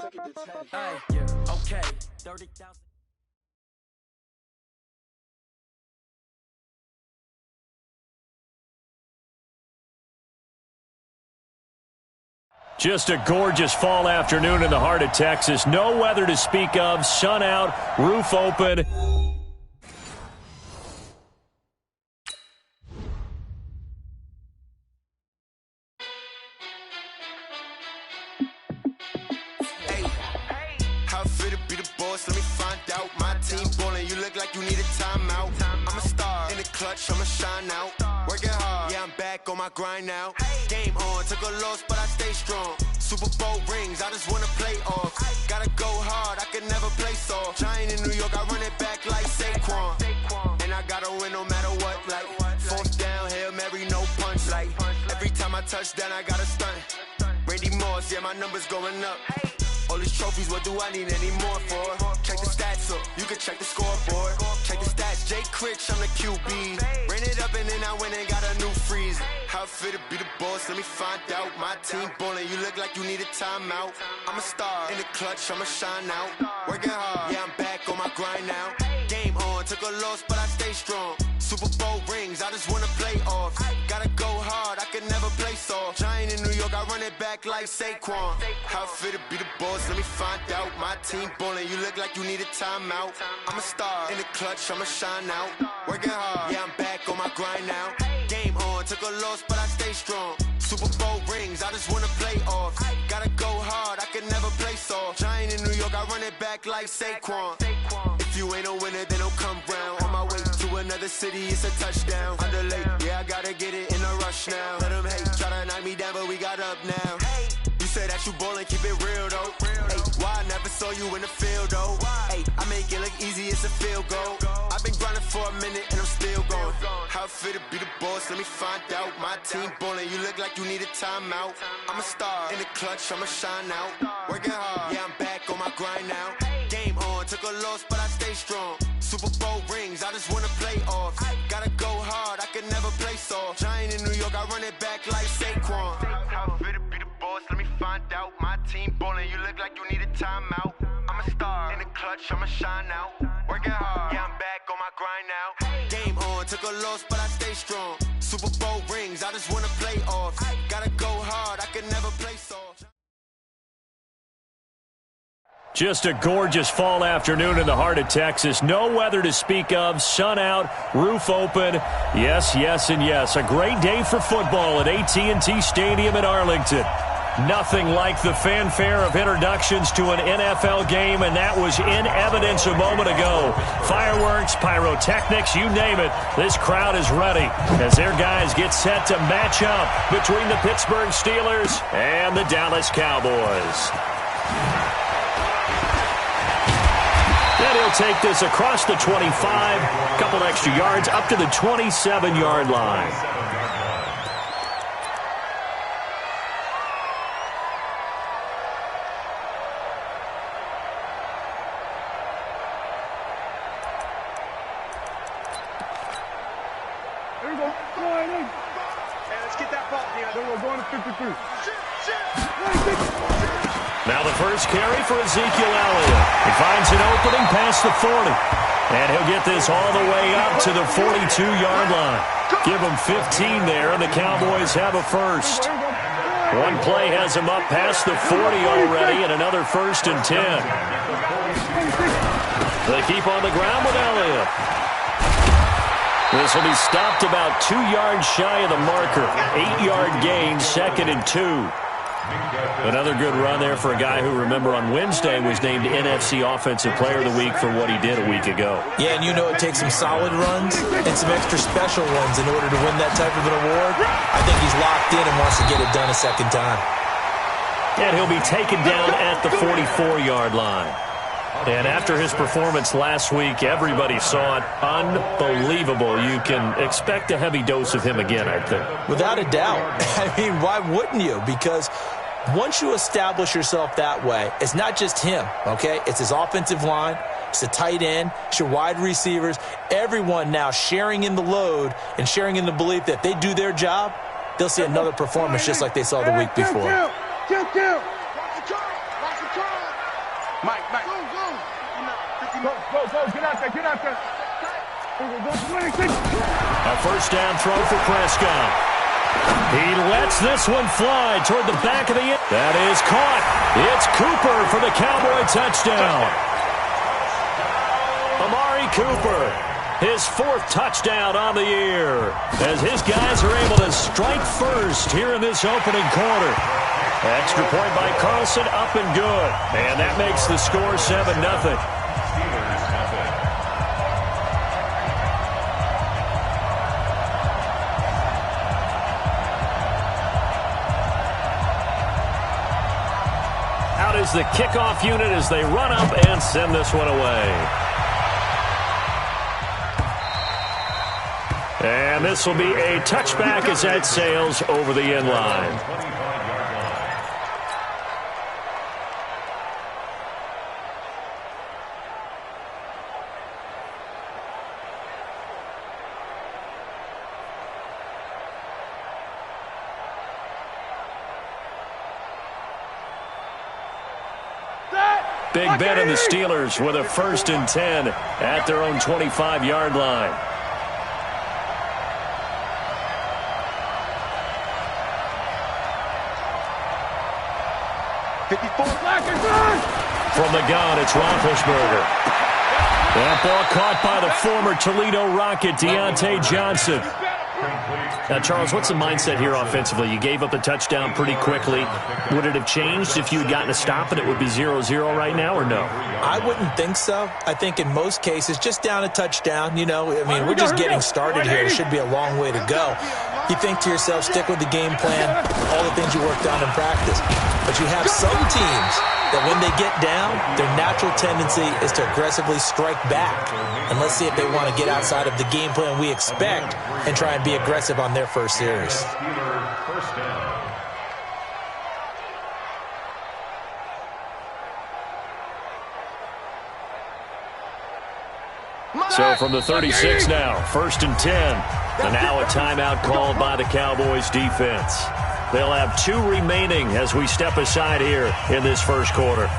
Okay, 30,000. Just a gorgeous fall afternoon in the heart of Texas. No weather to speak of. Sun out, roof open. How fit to be the boss? Let me find out. My team ballin', you look like you need a timeout. I'm a star in the clutch, I'ma shine out. Working hard, yeah, I'm back on my grind now. Game on, took a loss, but I stay strong. Super Bowl rings, I just wanna play off. Gotta go hard, I can never play soft. Giant in New York, I run it back like Saquon. And I gotta win no matter what, like fourth down, Hail Mary, no punch. Like every time I touch down, I gotta stunt. Randy Moss, yeah, my numbers going up. All these trophies, what do I need any more for? Check the stats up, you can check the scoreboard. Check the stats, Jay Critch, I'm the QB. Ran it up and then I went and got a new freeze. How fit to be the boss, let me find out. My team ballin', you look like you need a timeout. I'm a star in the clutch, I'ma shine out. Working hard, yeah, I'm back on my grind now. Game on, took a loss, but I stay strong. Super Bowl rings, I just wanna play off. Gotta go hard, I can never play soft. Giant in New York, I run it back like Saquon. How fit to be the boss, let me find out. My team ballin', you look like you need a timeout. I'm a star in the clutch, I'ma shine out. Working hard, yeah, I'm back on my grind now. Game on, took a loss, but I stay strong. Super Bowl rings, I just wanna play off. Gotta go hard, I can never play soft. Giant in New York, I run it back like Saquon. If you ain't a winner, then don't come round. On my way to another city, it's a touchdown. Underlay, yeah, I gotta get it in a rush now. Let them hate, try to knock me down, but we got up now. You say that you ballin', keep it real though. Hey, why I never saw you in the field though? Hey, I make it look easy, it's a field goal. I've been grinding for a minute and I'm still going. How fit to be the boss, let me find out. My team ballin', you look like you need a timeout. I'm a star in the clutch, I'ma shine out. Working hard, yeah, I'm back on my grind now. Game on, took a loss, but I stay strong. Super Bowl rings, I just wanna play off. Gotta go hard, I can never play soft. Giant in New York, I run it back like Saquon. How fit to be the boss, let me find out. My team ballin', you look like you need a timeout. I'm a star in the clutch, I'ma shine out. Working hard, yeah, I'm back on my grind now. Game on, took a loss, but I stay strong. Super Bowl rings, I just wanna play off. Gotta go hard, I can never play soft. Just a gorgeous fall afternoon in the heart of Texas. No weather to speak of. Sun out, roof open. Yes, yes, and yes. A great day for football at AT&T Stadium in Arlington. Nothing like the fanfare of introductions to an NFL game, and that was in evidence a moment ago. Fireworks, pyrotechnics, you name it. This crowd is ready as their guys get set to match up between the Pittsburgh Steelers and the Dallas Cowboys. And he'll take this across the 25, couple extra yards up to the 27-yard line. There we go. Go ahead in. Hey, let's get that ball, Dion. There we go. Going to 53. Now the first carry for Ezekiel Elliott. He finds an opening past the 40. And he'll get this all the way up to the 42-yard line. Give him 15 there, and the Cowboys have a first. One play has him up past the 40 already, and another 1st and 10. They keep on the ground with Elliott. This will be stopped about 2 yards shy of the marker. 8-yard gain, 2nd and 2. Another good run there for a guy who, remember, on Wednesday was named NFC Offensive Player of the Week for what he did a week ago. Yeah, and you know it takes some solid runs and some extra special ones in order to win that type of an award. I think he's locked in and wants to get it done a second time. And he'll be taken down at the 44-yard line. And after his performance last week, everybody saw it. Unbelievable. You can expect a heavy dose of him again, I think. Without a doubt. I mean, why wouldn't you? Because once you establish yourself that way, it's not just him, okay? It's his offensive line, it's the tight end, it's your wide receivers, everyone now sharing in the load and sharing in the belief that if they do their job, they'll see another performance just like they saw the week before. Kill. Mike. Go, get out there. A first down throw for Prescott. He lets this one fly toward the back of the end. That is caught. It's Cooper for the Cowboy touchdown. Amari Cooper, his 4th touchdown on the year, as his guys are able to strike first here in this opening quarter. Extra point by Carlson, up and good. And that makes the score 7-0. Out is the kickoff unit as they run up and send this one away. And this will be a touchback as that sails over the end line. Big Ben and the Steelers with a 1st and 10 at their own 25-yard line. From the gun, it's Roethlisberger. That ball caught by the former Toledo Rocket, Deontay Johnson. Now, Charles, what's the mindset here offensively? You gave up the touchdown pretty quickly. Would it have changed if you had gotten a stop and it would be 0-0 right now, or no? I wouldn't think so. I think in most cases, just down a touchdown, we're just getting started here. There should be a long way to go. You think to yourself, stick with the game plan, all the things you worked on in practice. But you have some teams that when they get down, their natural tendency is to aggressively strike back. And let's see if they want to get outside of the game plan we expect and try and be aggressive on their first series. So from the 36 now, 1st and 10. And now a timeout called by the Cowboys defense. They'll have 2 remaining as we step aside here in this first quarter.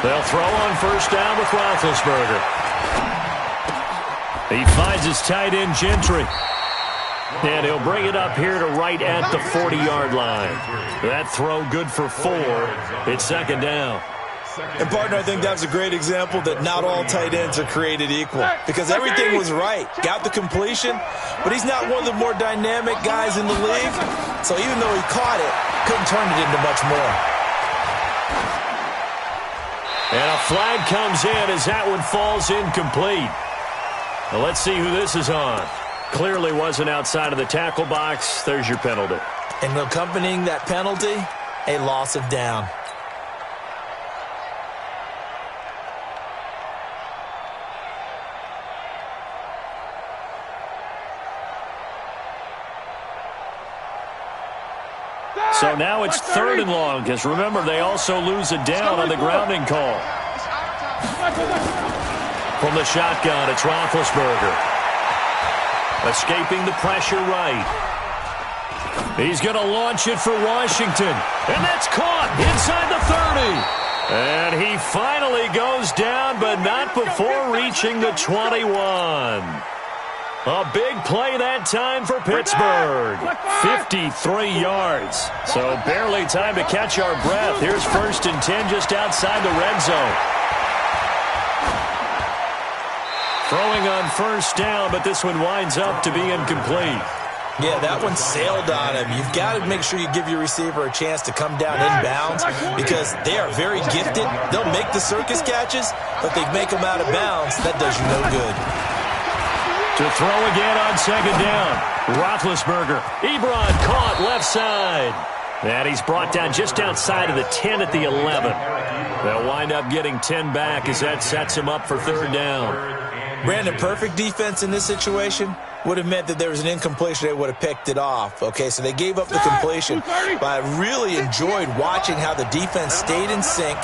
They'll throw on first down with Roethlisberger. He finds his tight end, Gentry. And he'll bring it up here to right at the 40-yard line. That throw good for 4. It's 2nd down. And, partner, I think that was a great example that not all tight ends are created equal. Because everything was right. Got the completion, but he's not one of the more dynamic guys in the league. So even though he caught it, couldn't turn it into much more. And a flag comes in as that one falls incomplete. Well, let's see who this is on. Clearly wasn't outside of the tackle box. There's your penalty. And accompanying that penalty, a loss of down. So now it's 3rd and long, because remember, they also lose a down on the grounding call. From the shotgun, it's Roethlisberger. Escaping the pressure right. He's going to launch it for Washington. And that's caught inside the 30. And he finally goes down, but not before reaching the 21. A big play that time for Pittsburgh. 53 yards. So barely time to catch our breath. Here's 1st and 10 just outside the red zone. Throwing on first down, but this one winds up to be incomplete. Yeah, that one sailed on him. You've got to make sure you give your receiver a chance to come down inbounds because they are very gifted. They'll make the circus catches, but they make them out of bounds. That does you no good. To throw again on 2nd down. Roethlisberger. Ebron caught left side. And he's brought down just outside of the 10 at the 11. They'll wind up getting 10 back as that sets him up for 3rd down. Brandon, perfect defense in this situation would have meant that there was an incompletion. They would have picked it off. Okay, so they gave up the completion. But I really enjoyed watching how the defense stayed in sync,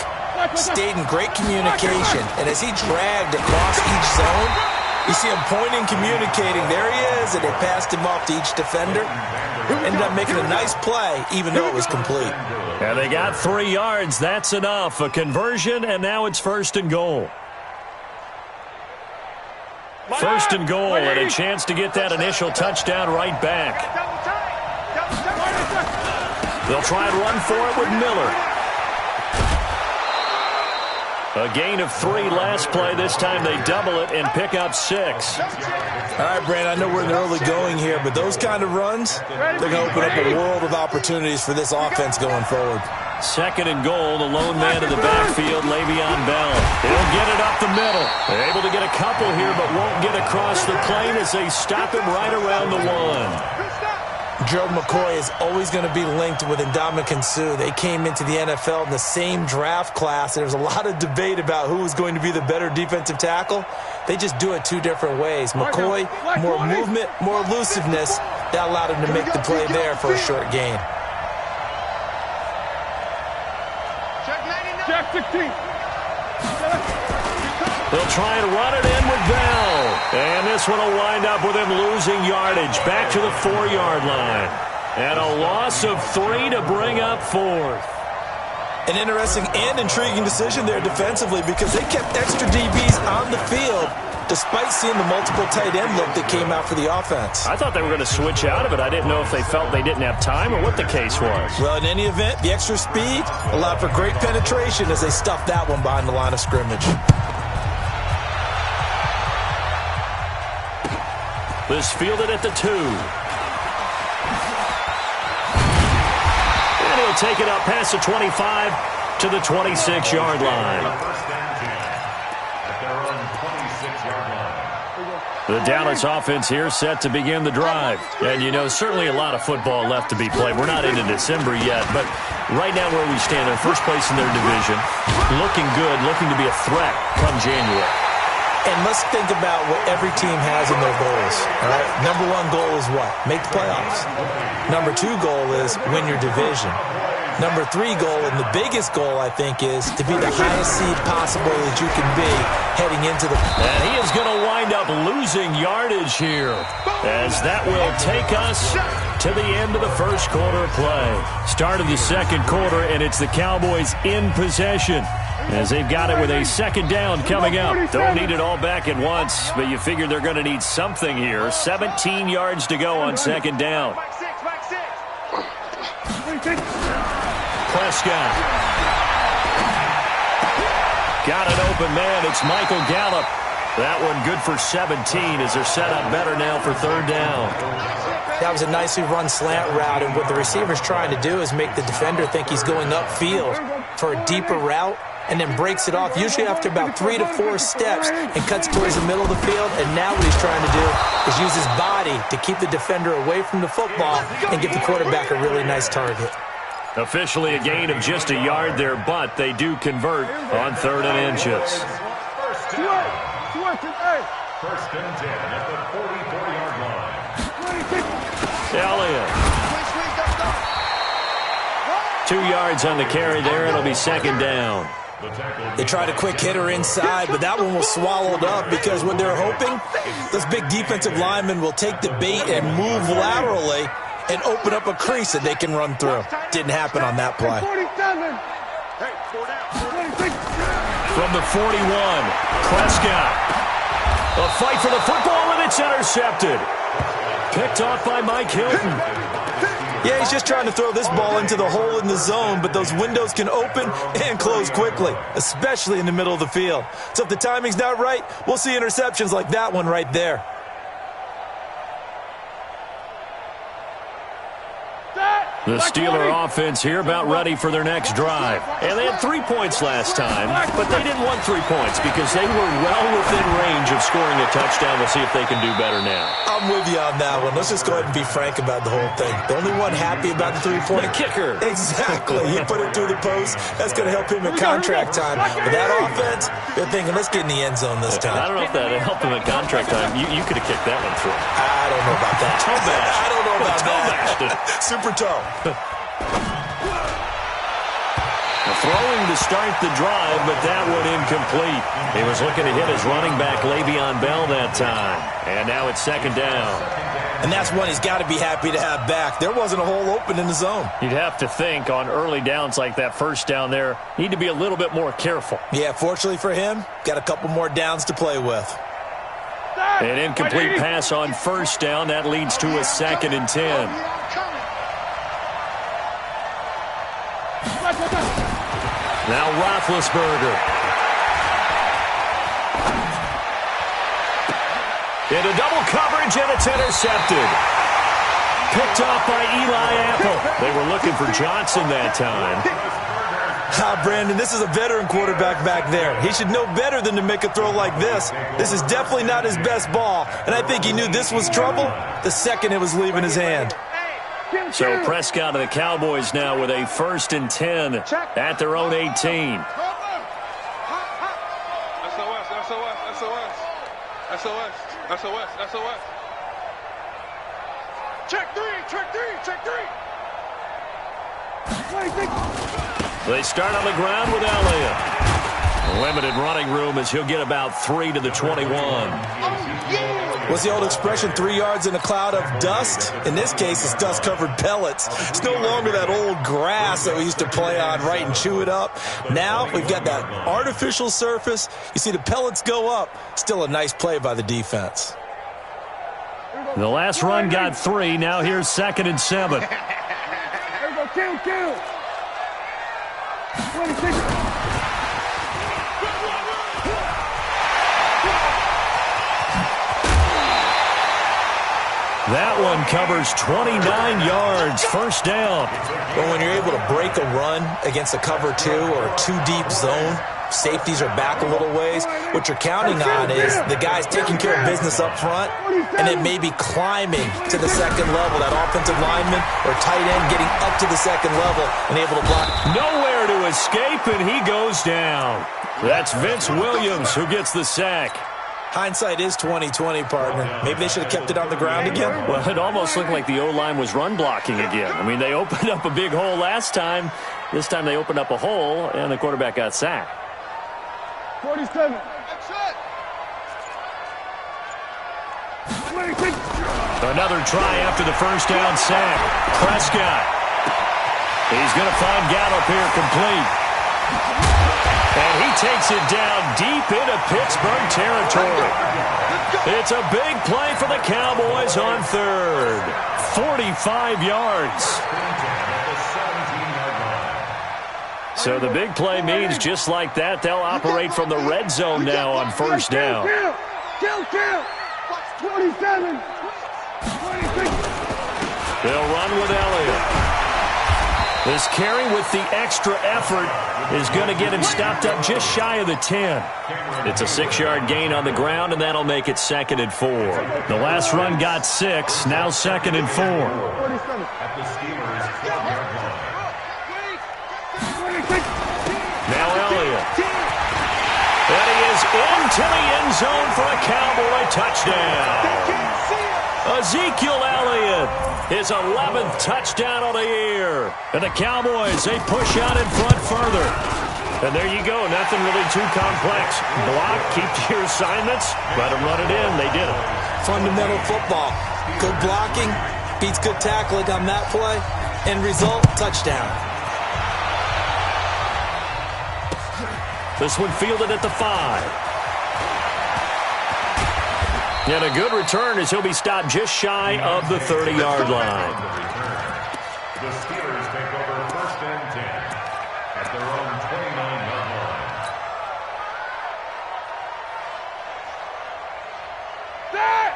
stayed in great communication. And as he dragged across each zone, you see him pointing, communicating. There he is, and they passed him off to each defender. Ended up making a nice play, even though it was complete. And they got 3 yards. That's enough. A conversion, and now it's 1st and goal. 1st and goal, and a chance to get that initial touchdown right back. They'll try and run for it with Miller. A gain of 3 last play. This time they double it and pick up 6. All right, Brandon, I know we're in the early going here, but those kind of runs, they're going to open up a world of opportunities for this offense going forward. 2nd and goal, the lone man in the backfield, Le'Veon Bell. He'll get it up the middle. They're able to get a couple here, but won't get across the plane as they stop him right around the 1. Gerald McCoy is always going to be linked with Ndamukong Suh. They came into the NFL in the same draft class, and there's a lot of debate about who was going to be the better defensive tackle. They just do it 2 different ways. McCoy, more movement, more elusiveness. That allowed him to make the play there for a short gain. Jack 16. They'll try and run it in with Bell. And this one will wind up with him losing yardage back to the 4-yard line. And a loss of 3 to bring up 4th. An interesting and intriguing decision there defensively because they kept extra DBs on the field despite seeing the multiple tight end look that came out for the offense. I thought they were going to switch out of it. I didn't know if they felt they didn't have time or what the case was. Well, in any event, the extra speed allowed for great penetration as they stuffed that one behind the line of scrimmage. This fielded at the 2. And he'll take it up past the 25 to the 26-yard line. The Dallas offense here set to begin the drive. And, you know, certainly a lot of football left to be played. We're not into December yet, but right now where we stand, they're first place in their division, looking good, looking to be a threat come January. And let's think about what every team has in their goals. All right? Number 1 goal is what? Make the playoffs. Number 2 goal is win your division. Number 3 goal, and the biggest goal, I think, is to be the highest seed possible that you can be heading into the... And he is going to wind up losing yardage here, as that will take us to the end of the first quarter of play. Start of the second quarter, and it's the Cowboys in possession, as they've got it with a 2nd down coming up. Don't need it all back at once, but you figure they're going to need something here. 17 yards to go on 2nd down. Prescott. Got an open man. It's Michael Gallup. That one good for 17 as they're set up better now for 3rd down. That was a nicely run slant route, and what the receiver's trying to do is make the defender think he's going upfield for a deeper route, and then breaks it off, usually after about 3 to 4 steps, and cuts towards the middle of the field. And now what he's trying to do is use his body to keep the defender away from the football and give the quarterback a really nice target. Officially a gain of just a yard there, but they do convert on 3rd and inches. 1st and 10 at the 44-yard line. Elliott. 2 yards on the carry there. It'll be 2nd down. They tried a quick hitter inside, but that one was swallowed up because what they're hoping, those big defensive linemen will take the bait and move laterally and open up a crease that they can run through. Didn't happen on that play. From the 41, Prescott. A fight for the football, and it's intercepted. Picked off by Mike Hilton. Yeah, he's just trying to throw this ball into the hole in the zone, but those windows can open and close quickly, especially in the middle of the field. So if the timing's not right, we'll see interceptions like that one right there. The Steeler offense here about ready for their next drive. And they had 3 points last time, but they didn't want 3 points because they were well within range of scoring a touchdown. We'll see if they can do better now. I'm with you on that one. Let's just go ahead and be frank about the whole thing. The only one happy about the 3-point... The kicker. Exactly. He put it through the post. That's going to help him at contract time. But that offense, they're thinking, let's get in the end zone this time. I don't know if that helped him at contract time. You could have kicked that one through. I don't know about that. Toe bash. I don't know about that. Super toe. Throwing to start the drive, but that one incomplete. He was looking to hit his running back, Le'Veon Bell, that time. And now it's second down. And that's one he's got to be happy to have back. There wasn't a hole open in the zone. You'd have to think on early downs like that first down there, need to be a little bit more careful. Yeah, fortunately for him, got a couple more downs to play with. An incomplete pass on first down. That leads to a 2nd and 10. Now Roethlisberger. Into double coverage, and it's intercepted. Picked off by Eli Apple. They were looking for Johnson that time. Brandon, this is a veteran quarterback back there. He should know better than to make a throw like this. This is definitely not his best ball, and I think he knew this was trouble the second it was leaving his hand. So Prescott and the Cowboys now with a 1st and 10 at their own 18. SOS. Check three. They start on the ground with Elliott. Limited running room as he'll get about 3 to the 21. What's the old expression, 3 yards in a cloud of dust? In this case, it's dust-covered pellets. It's no longer that old grass that we used to play on, right, and chew it up. Now we've got that artificial surface. You see the pellets go up. Still a nice play by the defense. The last run got 3. Now here's 2nd and 7. There we go, kill. 26. That one covers 29 yards. First down. But when you're able to break a run against a cover 2 or a 2-deep zone, safeties are back a little ways. What you're counting on is the guys taking care of business up front and then maybe climbing to the second level, that offensive lineman or tight end getting up to the second level and able to block. Nowhere to escape, and he goes down. That's Vince Williams who gets the sack. Hindsight is 20/20, partner. Maybe they should have kept it on the ground again. Well, it almost looked like the O-line was run blocking again. I mean, they opened up a big hole last time. This time they opened up a hole, and the quarterback got sacked. 47. Another try after the first down sack. Prescott. He's going to find Gallup here complete. And he takes it down deep into Pittsburgh territory. It's a big play for the Cowboys on 3rd. 45 yards. So the big play means just like that, they'll operate from the red zone now on first down. Kill. 27. 26. They'll run with Elliott. This carry with the extra effort is going to get him stopped up just shy of the 10. It's a 6-yard gain on the ground, and that'll make it 2nd and 4. The last run got 6, now 2nd and 4. Now Elliott. And he is into the end zone for a Cowboy touchdown. Ezekiel Elliott, his 11th touchdown of the year. And the Cowboys, they push out in front further. And there you go, nothing really too complex. Block, keep to your assignments, let them run it in. They did it. Fundamental football. Good blocking, beats good tackling on that play. End result, touchdown. This one fielded at the 5. And a good return as he'll be stopped just shy of the 30-yard line. The Steelers take over 1st and 10 at their own 29-yard line.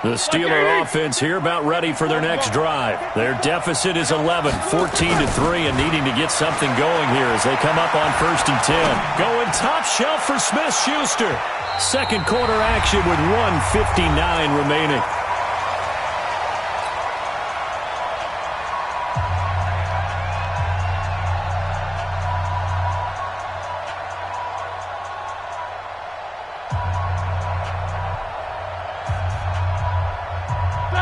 The Steeler offense here about ready for their next drive. Their deficit is 11, 14-3, and needing to get something going here as they come up on 1st and 10. Going top shelf for Smith-Schuster. Second quarter action with 1:59 remaining.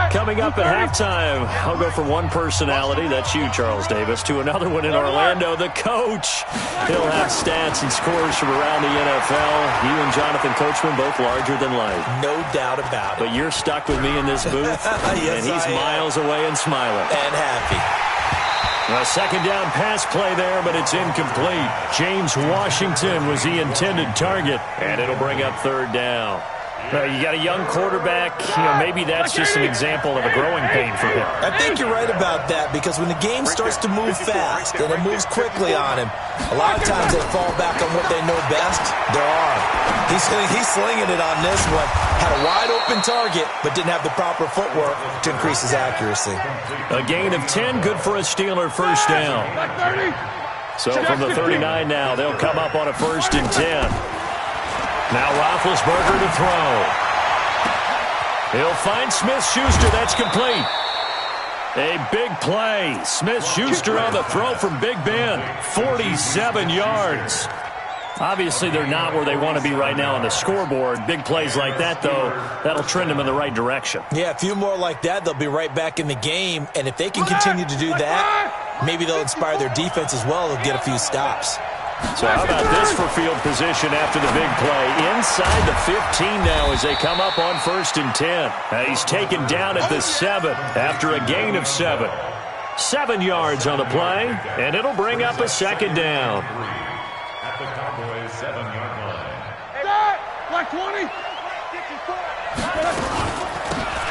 Coming up at halftime, I'll go from one personality, that's you, Charles Davis, to another one in Orlando, the coach. He'll have stats and scores from around the NFL. You and Jonathan Coachman both larger than life. No doubt about it. But you're stuck with me in this booth, yes, and he's miles away and smiling. And happy. A second down pass play there, but it's incomplete. James Washington was the intended target, and it'll bring up third down. You got a young quarterback. Maybe that's just an example of a growing pain for him. I think you're right about that, because when the game starts to move fast and it moves quickly on him, a lot of times they fall back on what they know best, their arm. He's slinging it on this one. Had a wide open target, but didn't have the proper footwork to increase his accuracy. A gain of 10, good for a Steeler first down. So from the 39 now, they'll come up on a 1st and 10. Now Roethlisberger to throw. He'll find Smith-Schuster. That's complete. A big play. Smith-Schuster on the throw from Big Ben. 47 yards. Obviously, they're not where they want to be right now on the scoreboard. Big plays like that, though, that'll trend them in the right direction. Yeah, a few more like that, they'll be right back in the game. And if they can continue to do that, maybe they'll inspire their defense as well. They'll get a few stops. So how about this for field position after the big play? Inside the 15 now as they come up on 1st and 10. He's taken down at the 7 after a gain of 7. 7 yards on the play, and it'll bring up a second down. At the Cowboys' 7-yard line. Like 20.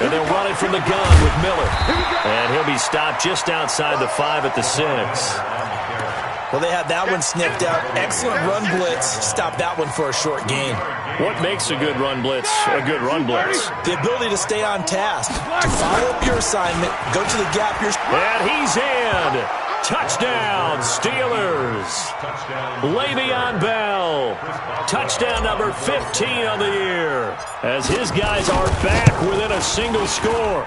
And they'll run it from the gun with Miller. And he'll be stopped just outside the 5 at the 6. Well, they had that one sniffed out. Excellent run blitz. Stop that one for a short gain. What makes a good run blitz a good run blitz? The ability to stay on task, to follow up your assignment, go to the gap. And he's in. Touchdown, Steelers. Le'Veon Bell. Touchdown number 15 on the year, as his guys are back within a single score.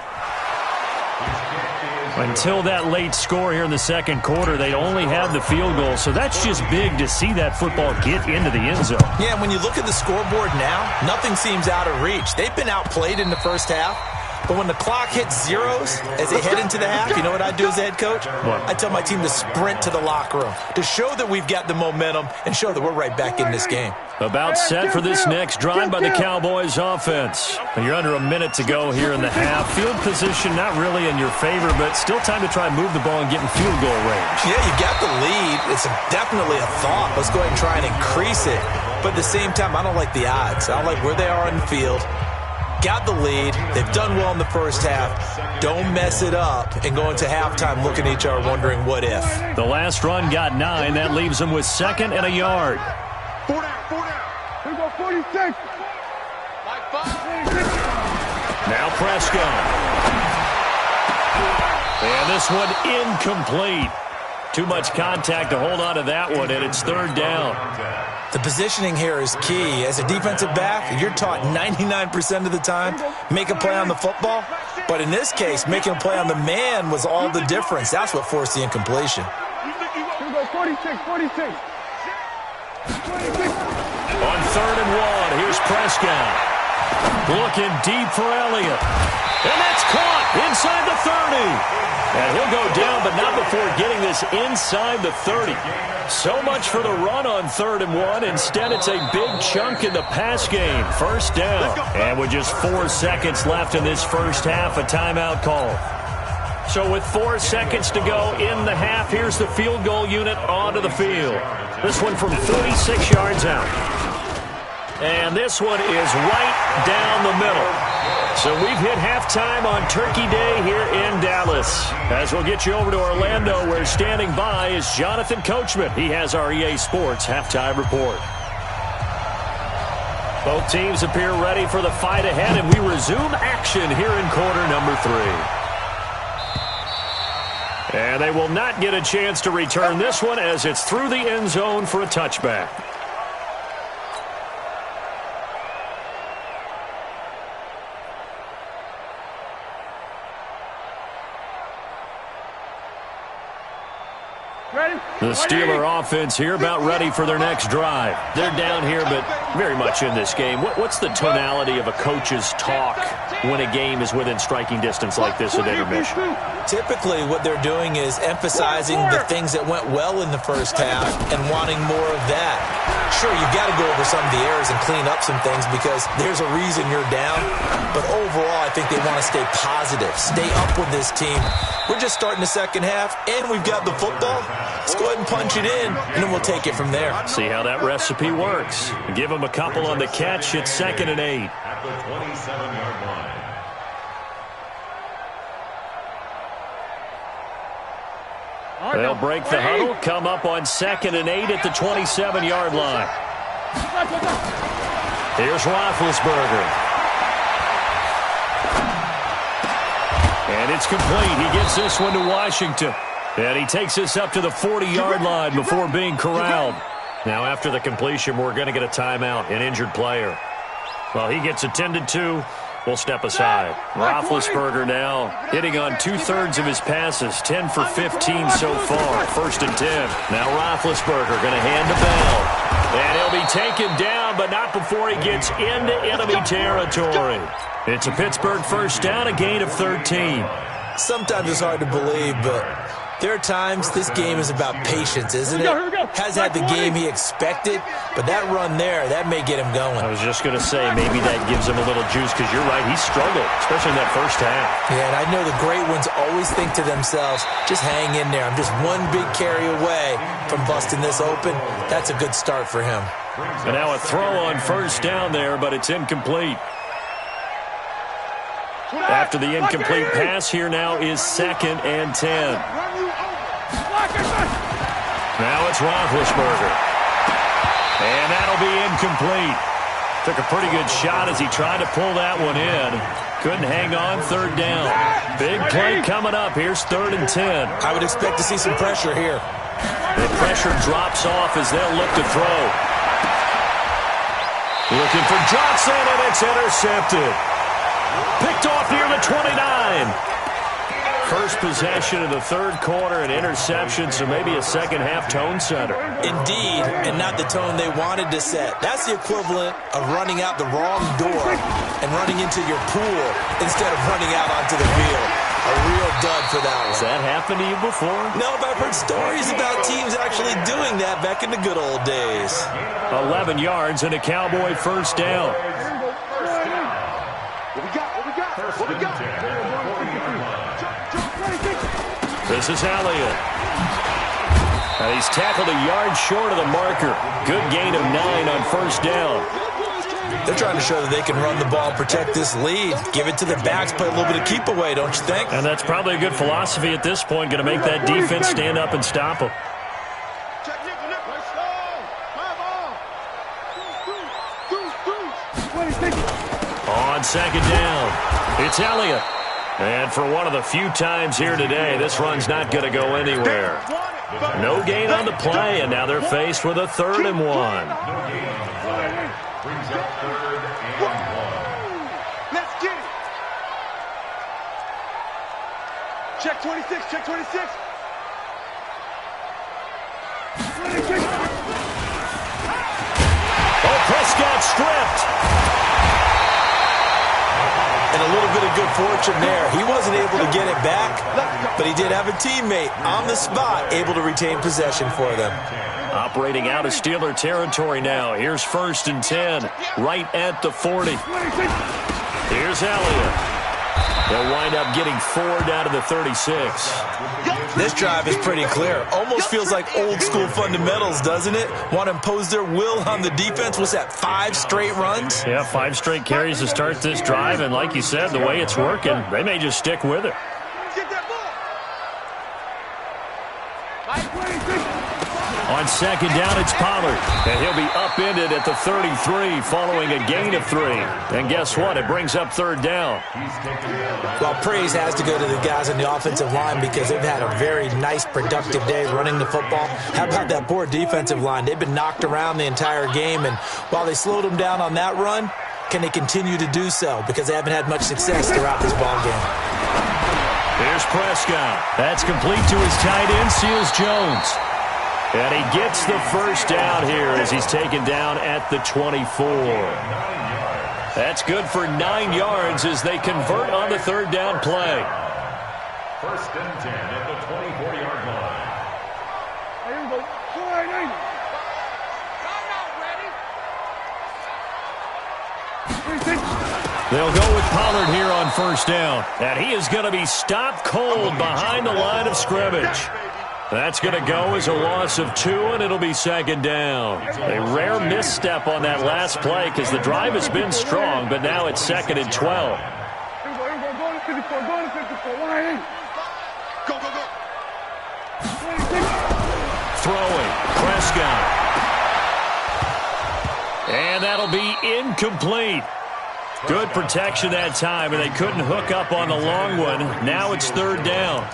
Until that late score here in the second quarter, they only had the field goal. So that's just big to see that football get into the end zone. Yeah, when you look at the scoreboard now, nothing seems out of reach. They've been outplayed in the first half. But when the clock hits zeros as they head into the half, you know what I do as a head coach? What? I tell my team to sprint to the locker room to show that we've got the momentum and show that we're right back in this game. About set for this next drive by the Cowboys offense. You're under a minute to go here in the half. Field position not really in your favor, but still time to try and move the ball and get in field goal range. Yeah, you got the lead. It's definitely a thought. Let's go ahead and try and increase it. But at the same time, I don't like the odds. I don't like where they are in the field. Got the lead. They've done well in the first half. Don't mess it up and go into halftime looking at each other wondering what if. The last run got 9. That leaves them with 2nd and a yard. 4 down. Here we go, 46. Now Prescott. And this one incomplete. Too much contact to hold on to that one, and it's 3rd down. The positioning here is key. As a defensive back, you're taught 99% of the time, make a play on the football. But in this case, making a play on the man was all the difference. That's what forced the incompletion. Here we go, 46. On 3rd and 1, here's Prescott. Looking deep for Elliott. And that's caught inside the 30. And he'll go down, but not before getting this inside the 30. So much for the run on 3rd and 1. Instead, it's a big chunk in the pass game. 1st down. And with just 4 seconds left in this first half, a timeout call. So with 4 seconds to go in the half, here's the field goal unit onto the field. This one from 46 yards out. And this one is right down the middle. So we've hit halftime on Turkey Day here in Dallas. As we'll get you over to Orlando, where standing by is Jonathan Coachman. He has our EA Sports halftime report. Both teams appear ready for the fight ahead, and we resume action here in quarter number 3. And they will not get a chance to return this one as it's through the end zone for a touchback. The Steeler offense here about ready for their next drive. They're down here, but very much in this game. What's the tonality of a coach's talk when a game is within striking distance like this at intermission? Typically, what they're doing is emphasizing the things that went well in the first half and wanting more of that. Sure, you've got to go over some of the errors and clean up some things because there's a reason you're down. But overall, I think they want to stay positive, stay up with this team. We're just starting the second half, and we've got the football. Let's go ahead and punch it in, and then we'll take it from there. See how that recipe works. Give them a couple on the catch. It's 2nd and 8. At the 27-yard line. They'll break the huddle, come up on 2nd and 8 at the 27-yard line. Here's Roethlisberger. And it's complete. He gives this one to Washington. And he takes this up to the 40-yard line before being corralled. Now, after the completion, we're going to get a timeout, an injured player. Well, he gets attended to. We'll step aside. Roethlisberger now hitting on 2/3 of his passes, 10 for 15 so far, 1st and 10. Now Roethlisberger going to hand the ball. And he'll be taken down, but not before he gets into enemy territory. It's a Pittsburgh first down, a gain of 13. Sometimes it's hard to believe, but there are times this game is about patience, isn't it? Has had the game he expected, but that run there, that may get him going. I was just going to say, maybe that gives him a little juice, because you're right, he struggled, especially in that first half. Yeah, and I know the great ones always think to themselves, just hang in there. I'm just one big carry away from busting this open. That's a good start for him. And now a throw on first down there, but it's incomplete. After the incomplete pass, here now is 2nd and 10. Now it's Roethlisberger. And that'll be incomplete. Took a pretty good shot as he tried to pull that one in. Couldn't hang on, 3rd down. Big play coming up. Here's 3rd and 10. I would expect to see some pressure here. The pressure drops off as they'll look to throw. Looking for Johnson, and it's intercepted. Picked off near the 29. First possession of the 3rd quarter, an interception, so maybe a second-half tone setter. Indeed, and not the tone they wanted to set. That's the equivalent of running out the wrong door and running into your pool instead of running out onto the field. A real dud for that one. Has that happened to you before? No, but I've heard stories about teams actually doing that back in the good old days. 11 yards and a Cowboy first down. What we got? This is Elliott. And he's tackled a yard short of the marker. Good gain of 9 on first down. They're trying to show that they can run the ball and protect this lead. Give it to the backs, play a little bit of keep away, don't you think? And that's probably a good philosophy at this point. Going to make that defense stand up and stop them. On second down, it's Elliott. And for one of the few times here today, this run's not going to go anywhere. No gain on the play, and now they're faced with a 3rd and 1. Brings up 3rd and 1. Let's get it. Check 26, check 26. Oh, Prescott stripped. And a little bit of good fortune there. He wasn't able to get it back, but he did have a teammate on the spot able to retain possession for them. Operating out of Steeler territory now. Here's 1st and 10, right at the 40. Here's Elliott. They'll wind up getting 4 down to the 36. This drive is pretty clear. Almost feels like old school fundamentals, doesn't it? Want to impose their will on the defense. Was that 5 straight runs? Yeah, 5 straight carries to start this drive, and like you said, the way it's working, they may just stick with it. Get that ball. On second down, it's Pollard, and he'll be upended at the 33 following a gain of 3. And guess what? It brings up 3rd down. Well, praise has to go to the guys on the offensive line because they've had a very nice, productive day running the football. How about that poor defensive line? They've been knocked around the entire game, and while they slowed them down on that run, can they continue to do so? Because they haven't had much success throughout this ball game. Here's Prescott. That's complete to his tight end, Seals Jones. And he gets the first down here as he's taken down at the 24. That's good for 9 yards as they convert on the third down play. First and 10 at the 24-yard line. Here we go. They'll go with Pollard here on first down. And he is going to be stopped cold behind the line of scrimmage. That's going to go as a loss of 2, and it'll be second down. A rare misstep on that last play because the drive has been strong, but now it's second and 12. Here we go. Go to 54. Go to 54. Line. Go, go, go. 26. Throwing. Prescott. And that'll be incomplete. Good protection that time, and they couldn't hook up on the long one. Now it's third down.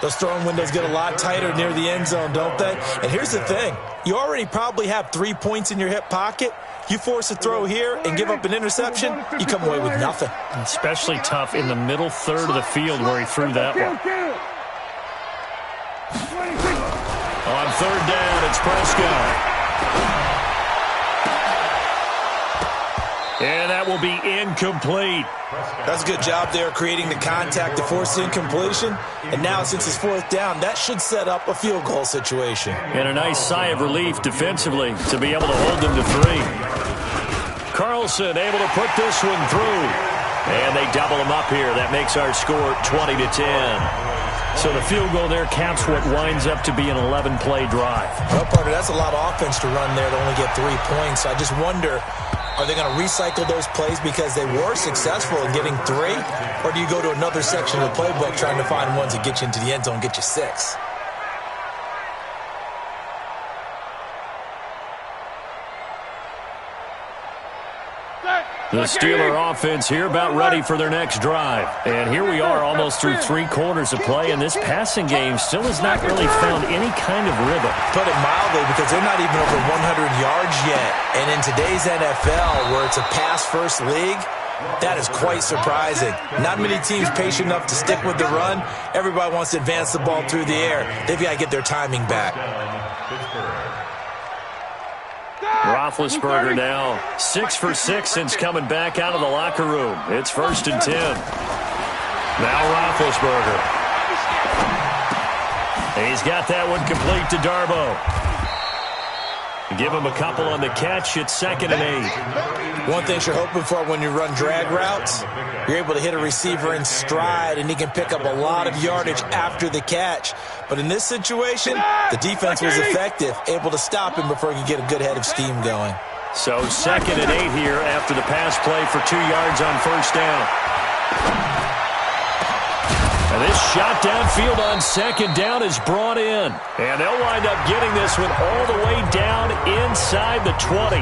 Those throwing windows get a lot tighter near the end zone, don't they? And here's the thing. You already probably have 3 points in your hip pocket. You force a throw here and give up an interception, you come away with nothing. Especially tough in the middle third of the field where he threw that one. On third down, it's Prescott. And that will be incomplete. That's a good job there creating the contact to force the incompletion. And now since it's fourth down, that should set up a field goal situation. And a nice sigh of relief defensively to be able to hold them to 3. Carlson able to put this one through. And they double him up here. That makes our score 20-10. So the field goal there caps what winds up to be an 11-play drive. Well, partner, that's a lot of offense to run there to only get 3 points. I just wonder, are they going to recycle those plays because they were successful in getting 3? Or do you go to another section of the playbook trying to find ones that get you into the end zone and get you 6? The Steeler offense here about ready for their next drive. And here we are almost through 3 quarters of play, and this passing game still has not really found any kind of rhythm. Put it mildly, because they're not even over 100 yards yet. And in today's NFL, where it's a pass-first league, that is quite surprising. Not many teams patient enough to stick with the run. Everybody wants to advance the ball through the air. They've got to get their timing back. Roethlisberger now 6 for 6 since coming back out of the locker room. It's first and 10. Now Roethlisberger. He's got that one complete to Darbo. Give him a couple on the catch. It's second and 8. One thing you're hoping for when you run drag routes, you're able to hit a receiver in stride, and he can pick up a lot of yardage after the catch. But in this situation, the defense was effective, able to stop him before he could get a good head of steam going. So second and 8 here after the pass play for 2 yards on first down. And this shot downfield on second down is brought in. And they'll wind up getting this one all the way down inside the 20.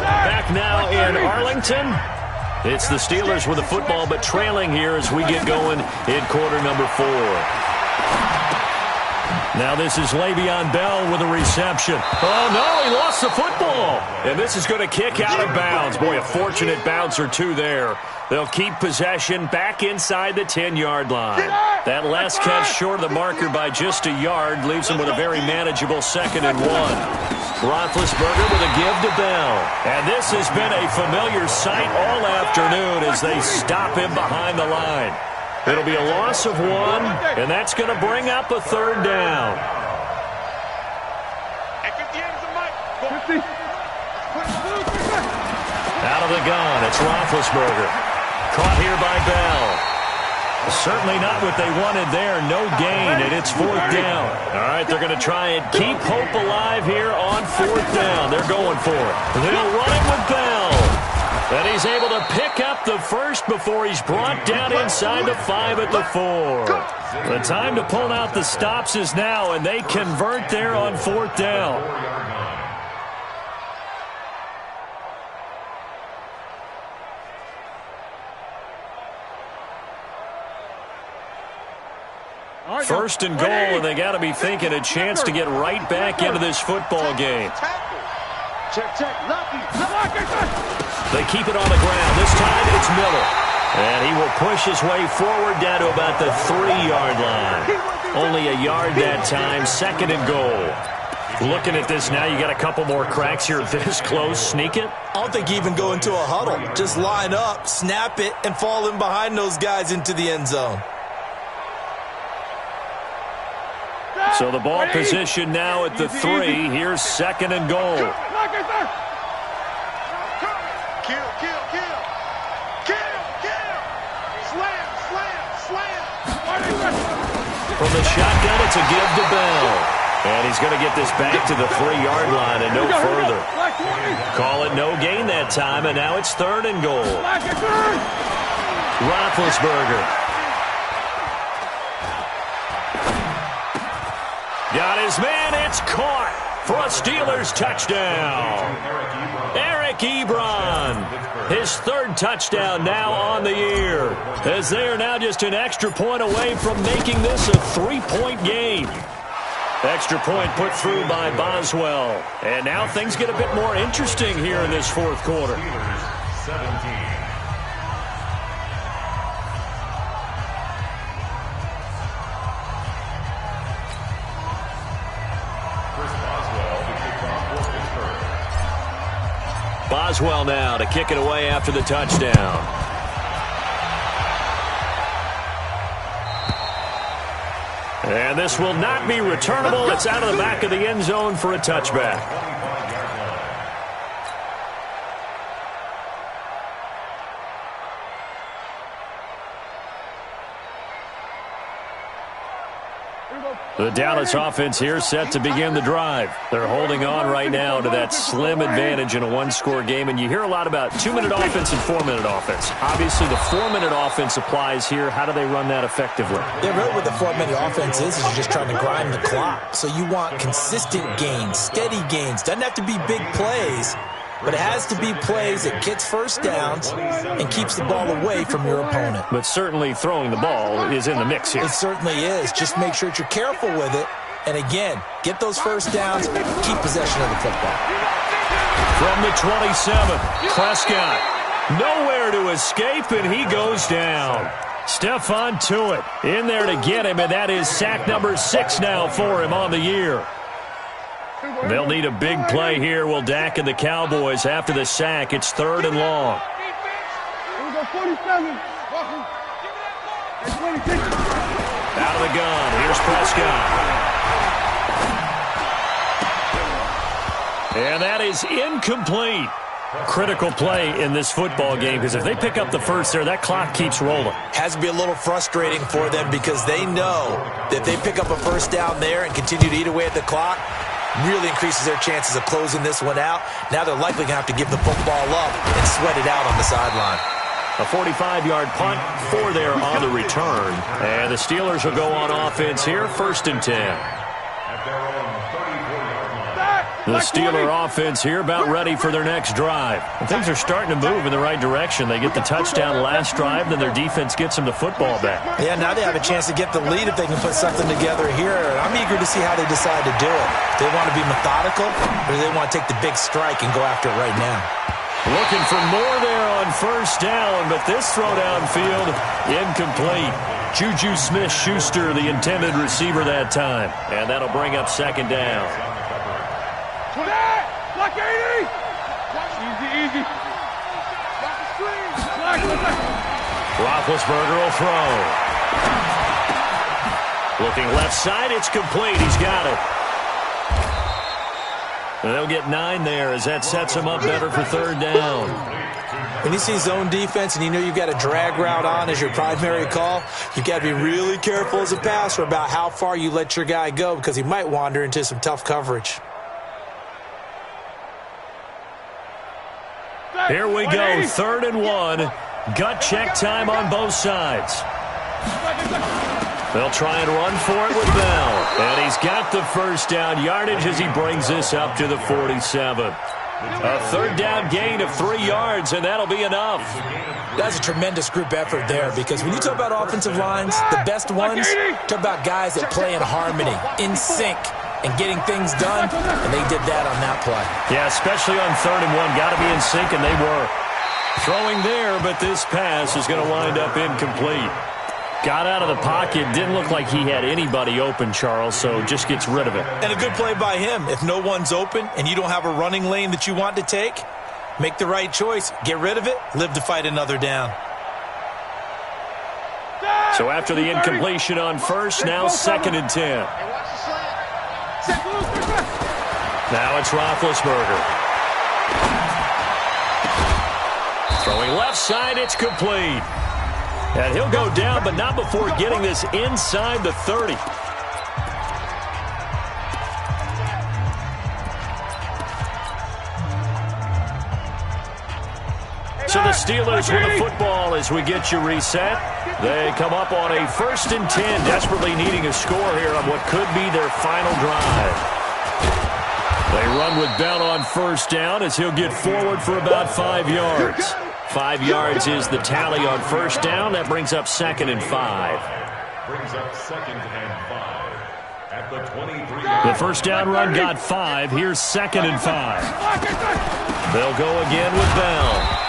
Back now in Arlington. It's the Steelers with the football, but trailing here as we get going in quarter number 4. Now this is Le'Veon Bell with a reception. Oh, no, he lost the football. And this is going to kick out of bounds. Boy, a fortunate bounce or two there. They'll keep possession back inside the 10-yard line. That last catch short of the marker by just a yard leaves them with a very manageable second and 1. Roethlisberger with a give to Bell. And this has been a familiar sight all afternoon as they stop him behind the line. It'll be a loss of 1, and that's going to bring up a third down. Out of the gun, it's Roethlisberger. Caught here by Bell. Certainly not what they wanted there. No gain, and it's fourth down. All right, they're going to try and keep hope alive here on fourth down. They're going for it. They'll run it with Bell. And he's able to pick up the first before he's brought down inside the 5 at the 4. The time to pull out the stops is now, and they convert there on fourth down. First and goal, and they got to be thinking a chance to get right back into this football game. They keep it on the ground. This time it's Miller. And he will push his way forward down to about the 3-yard line. Only a yard that time, 2nd and goal. Looking at this now, you got a couple more cracks here this close. Sneak it? I don't think you even go into a huddle. Just line up, snap it, and fall in behind those guys into the end zone. So the ball position now at the 3. Here's 2nd and goal. Kill. Slam. From the shotgun, it's a give to Bell. And he's going to get this back to the 3-yard line and no further. Call it no gain that time, and now it's 3rd and goal. Roethlisberger. Got his man. It's caught for a Steelers touchdown. Eric Ebron. His 3rd touchdown now on the year, as they are now just an extra point away from making this a 3-point game. Extra point put through by Boswell. And now things get a bit more interesting here in this 4th quarter. Boswell now to kick it away after the touchdown. And this will not be returnable. It's out of the back of the end zone for a touchback. The Dallas offense here set to begin the drive. They're holding on right now to that slim advantage in a 1-score game. And you hear a lot about 2-minute offense and 4-minute offense. Obviously, the 4-minute offense applies here. How do they run that effectively? Yeah, really what the 4-minute offense is you're just trying to grind the clock. So you want consistent gains, steady gains. Doesn't have to be big plays, but it has to be plays that gets first downs and keeps the ball away from your opponent. But certainly throwing the ball is in the mix here. It certainly is. Just make sure that you're careful with it. And again, get those first downs, keep possession of the football. From the 27, Prescott. Nowhere to escape, and he goes down. Stephon Tuitt in there to get him, and that is sack number 6 now for him on the year. They'll need a big play here, will Dak and the Cowboys. After the sack, it's 3rd and long. Out of the gun, here's Prescott. And that is incomplete. Critical play in this football game, because if they pick up the first there, that clock keeps rolling. Has to be a little frustrating for them because they know that if they pick up a first down there and continue to eat away at the clock, really increases their chances of closing this one out. Now they're likely going to have to give the football up and sweat it out on the sideline. A 45-yard punt, 4 there on the return. And the Steelers will go on offense here, 1st and 10. The Steeler offense here about ready for their next drive. And things are starting to move in the right direction. They get the touchdown last drive, then their defense gets them the football back. Yeah, now they have a chance to get the lead if they can put something together here. I'm eager to see how they decide to do it. Do they want to be methodical, or do they want to take the big strike and go after it right now? Looking for more there on 1st down, but this throw downfield, incomplete. Juju Smith-Schuster, the intended receiver that time. And that'll bring up 2nd down. Block 80! Easy. Block the screen. Roethlisberger will throw. Looking left side, it's complete. He's got it. And they'll get 9 there as that sets him up better for 3rd down. When you see zone defense and you know you've got a drag route on as your primary call, you've got to be really careful as a passer about how far you let your guy go because he might wander into some tough coverage. Here we go, 3rd and 1. Gut check time on both sides. They'll try and run for it with Bell. And he's got the first down yardage as he brings this up to the 47. A 3rd down gain of 3 yards, and that'll be enough. That's a tremendous group effort there because when you talk about offensive lines, the best ones, talk about guys that play in harmony, in sync, and getting things done, and they did that on that play. Yeah, especially on 3rd and 1. Got to be in sync, and they were. Throwing there, but this pass is going to wind up incomplete. Got out of the pocket. Didn't look like he had anybody open, Charles, so just gets rid of it. And a good play by him. If no one's open and you don't have a running lane that you want to take, make the right choice. Get rid of it. Live to fight another down. So after the incompletion on first, now 2nd and 10. Now it's Roethlisberger. Throwing left side, it's complete. And he'll go down, but not before getting this inside the 30. So the Steelers with the football as we get you reset. They come up on a 1st and 10, desperately needing a score here on what could be their final drive. They run with Bell on 1st down as he'll get forward for about 5 yards. 5 yards is the tally on 1st down. That brings up 2nd and 5. Brings up 2nd and 5 at the 23. The 1st down run got 5. Here's 2nd and 5. They'll go again with Bell.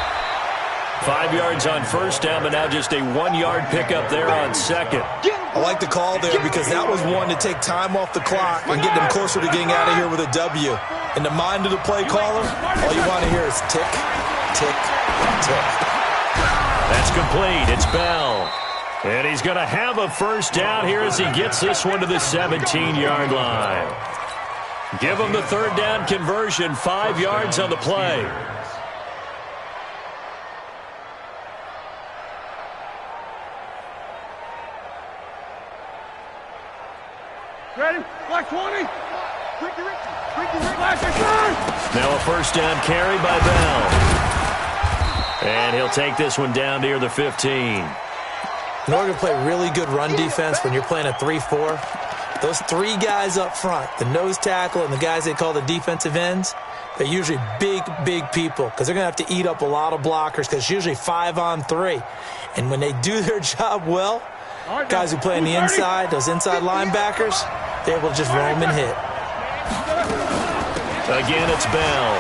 5 yards on 1st down, but now just a 1-yard pickup there on 2nd. I like the call there because that was one to take time off the clock and get them closer to getting out of here with a W. In the mind of the play caller, all you want to hear is tick, tick, tick. That's complete. It's Bell. And he's going to have a 1st down here as he gets this one to the 17-yard line. Give him the 3rd down conversion, 5 yards on the play. Ready? Black 20. Now a 1st down carry by Bell. And he'll take this one down near the 15. In order to play really good run defense when you're playing a 3-4, those 3 guys up front, the nose tackle and the guys they call the defensive ends, they're usually big, big people because they're going to have to eat up a lot of blockers because it's usually 5-on-3. And when they do their job well, guys who play on the inside, those inside linebackers, they're able to just roam and hit. Again, it's Bell.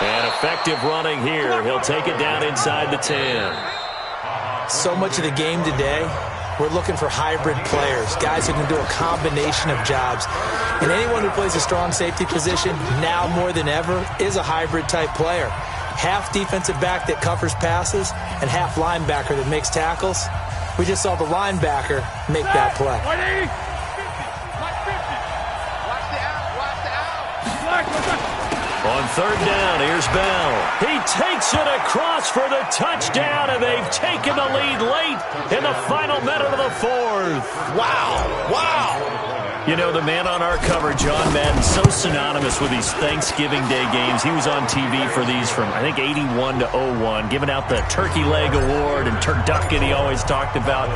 And effective running here. He'll take it down inside the 10. So much of the game today, we're looking for hybrid players, guys who can do a combination of jobs. And anyone who plays a strong safety position, now more than ever, is a hybrid type player. Half defensive back that covers passes and half linebacker that makes tackles. We just saw the linebacker make that play. On 3rd down, here's Bell. He takes it across for the touchdown, and they've taken the lead late in the final minute of the 4th. Wow, wow. You know, the man on our cover, John Madden, so synonymous with these Thanksgiving Day games. He was on TV for these from, I think, 81 to 01, giving out the Turkey Leg Award and turducken he always talked about.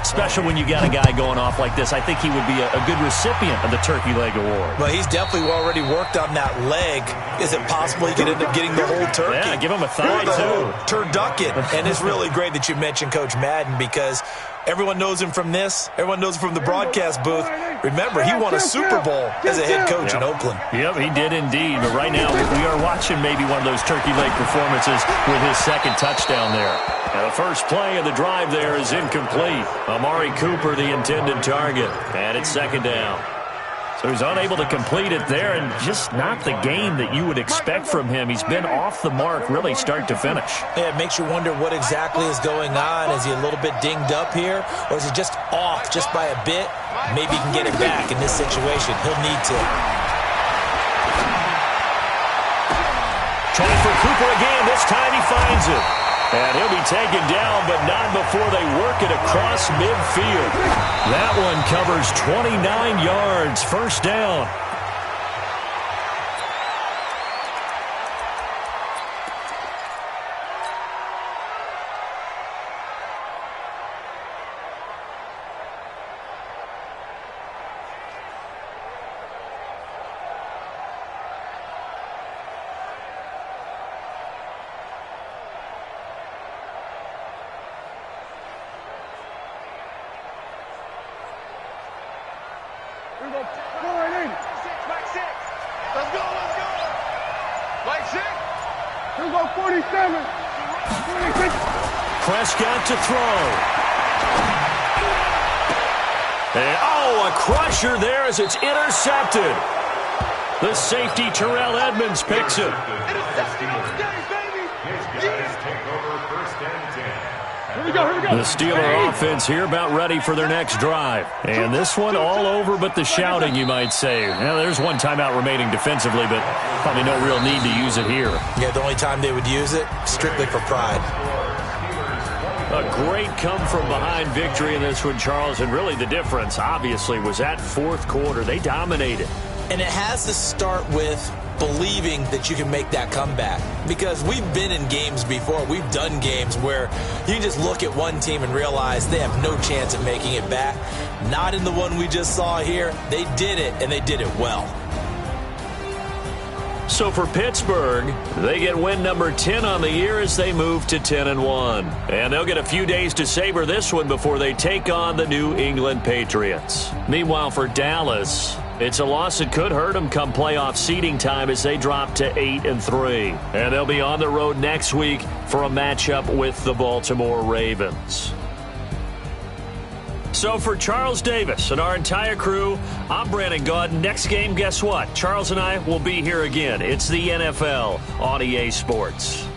Special when you got a guy going off like this. I think he would be a good recipient of the Turkey Leg Award. Well, he's definitely already worked on that leg. Is it possible he could end up getting the whole turkey? Yeah, give him a thigh, too. Turducken. And it's really great that you mentioned Coach Madden because everyone knows him from this. Everyone knows him from the broadcast booth. Remember, he won a Super Bowl as a head coach in Oakland. Yep, he did indeed. But right now, we are watching maybe one of those turkey leg performances with his 2nd touchdown there. And the first play of the drive there is incomplete. Amari Cooper, the intended target. And it's 2nd down. So he's unable to complete it there, and just not the game that you would expect from him. He's been off the mark really start to finish. Yeah, it makes you wonder what exactly is going on. Is he a little bit dinged up here, or is he just off just by a bit? Maybe he can get it back in this situation. He'll need to. Trying for Cooper again. This time he finds it. And he'll be taken down, but not before they work it across midfield. That one covers 29 yards. 1st down. Let's go. 47. Prescott to throw. And, a crusher there as it's intercepted. The safety, Terrell Edmonds, picks it. The Steeler offense here about ready for their next drive. And this one all over but the shouting, you might say. Now, there's one timeout remaining defensively, but probably no real need to use it here. Yeah, the only time they would use it, strictly for pride. A great come-from-behind victory in this one, Charles, and really the difference, obviously, was that fourth quarter. They dominated. And it has to start with believing that you can make that comeback. Because we've been in games before. We've done games where you can just look at one team and realize they have no chance of making it back. Not in the one we just saw here. They did it, and they did it well. So for Pittsburgh, they get win number 10 on the year as they move to 10-1. And they'll get a few days to savor this one before they take on the New England Patriots. Meanwhile, for Dallas, it's a loss that could hurt them come playoff seeding time as they drop to 8-3. And they'll be on the road next week for a matchup with the Baltimore Ravens. So for Charles Davis and our entire crew, I'm Brandon Gaudin. Next game, guess what? Charles and I will be here again. It's the NFL on EA Sports.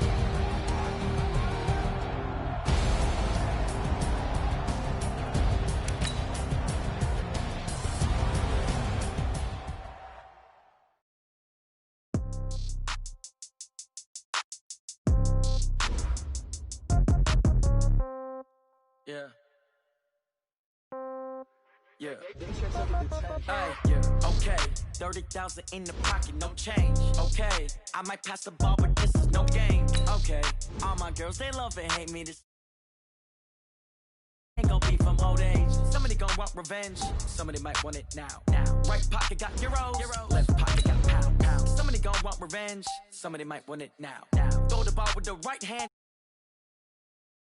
Yeah. Yeah. Yeah. Okay. 30,000 in the pocket, no change. Okay. I might pass the ball, but this is no game. Okay. All my girls, they love and hate me. This ain't gon' be from old age. Somebody gon' want revenge. Somebody might want it now. Right pocket got euros. Left pocket got pound. Somebody gon' want revenge. Somebody might want it now. Throw the ball with the right hand.